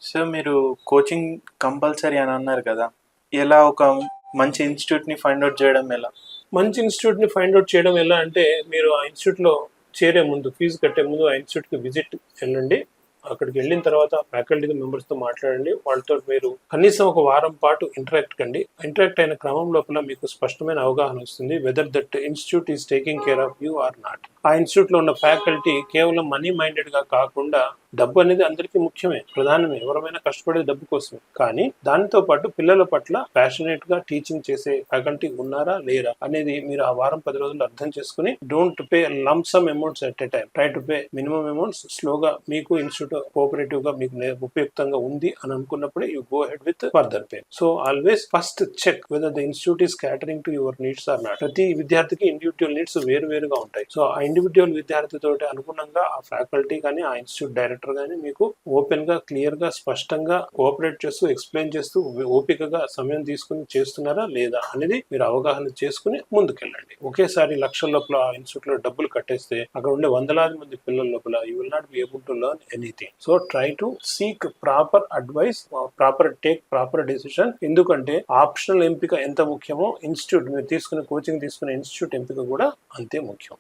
So మీరు coaching compulsory అని అన్నారు కదా! ఎలా ఒక మంచి ఇన్‌స్టిట్యూట్‌ని ఫైండ్ ఔట్ చేయడం ఎలా? మంచి ఇన్స్టిట్యూట్ని ఫైండ్ అవుట్ చేయడం ఎలా అంటే, మీరు ఆ ఇన్స్టిట్యూట్లో చేరే ముందు, ఫీజు కట్టే ముందు ఆ ఇన్స్టిట్యూట్కి విజిట్ వెళ్ళండి. అక్కడికి వెళ్ళిన తర్వాత ఫ్యాకల్టీ మెంబర్స్తో మాట్లాడండి. వాళ్ళతో మీరు కనీసం ఒక వారం పాటు ఇంటరాక్ట్ కండి. ఇంటరాక్ట్ అయిన క్రమం లోపల మీకు స్పష్టమైన అవగాహన వస్తుంది whether that institute is taking care of you are not. ఆ ఇన్స్టిట్యూట్లో ఉన్న ఫ్యాకల్టీ కేవలం మనీ మైండెడ్గా కాకుండా, డబ్బు అనేది అందరికీ ముఖ్యమే, ప్రధానమే, ఎవరైనా కష్టపడేది డబ్బు కోసమే. కానీ దానితో పాటు పిల్లల పట్ల ప్యాషనేట్ గా టీచింగ్ చేసే ఫ్యాకల్టీ ఉన్నారా లేరా అనేది మీరు ఆ వారం 10 రోజులు అర్థం చేసుకుని, don't pay lump sum amounts at a time, try to pay minimum amounts స్లోగా. మీకు ఇన్స్టిట్యూట్ కోఆపరేటివ్ గా మీకు ఉపయుక్తంగా ఉంది అని అనుకున్నప్పుడే you go head with further pay. So always first check whether the institute is catering to your needs or not. ప్రతి విద్యార్థికి ఇండివిజువల్ నీడ్స్ వేరు వేరుగా ఉంటాయి. సో ఆ ఇండివిజువల్ విద్యార్థితో అనుగుణంగా ఆ ఫ్యాకల్టీ కానీ ఆ ఇన్స్టిట్యూట్ డైరెక్టర్ కానీ మీకు ఓపెన్ గా, క్లియర్ గా, స్పష్టంగా కోఆపరేట్ చేస్తూ, ఎక్స్ప్లెయిన్ చేస్తూ, ఓపికగా సమయం తీసుకుని చేస్తున్నారా లేదా అనేది మీరు అవగాహన చేసుకుని ముందుకెళ్ళండి. ఒకేసారి లక్షల లోపల ఆ ఇన్స్టిట్యూట్ లో డబ్బులు కట్టేస్తే అక్కడ ఉండే వందలాది మంది పిల్లల లోపల you will not be able to learn anything. So try to seek proper advice, take proper decision. ఎందుకంటే ఆప్షనల్ ఎంపిక ఎంత ముఖ్యమో, ఇన్స్టిట్యూట్ మీరు కోచింగ్ తీసుకునే ఇన్స్టిట్యూట్ ఎంపిక కూడా అంతే ముఖ్యం.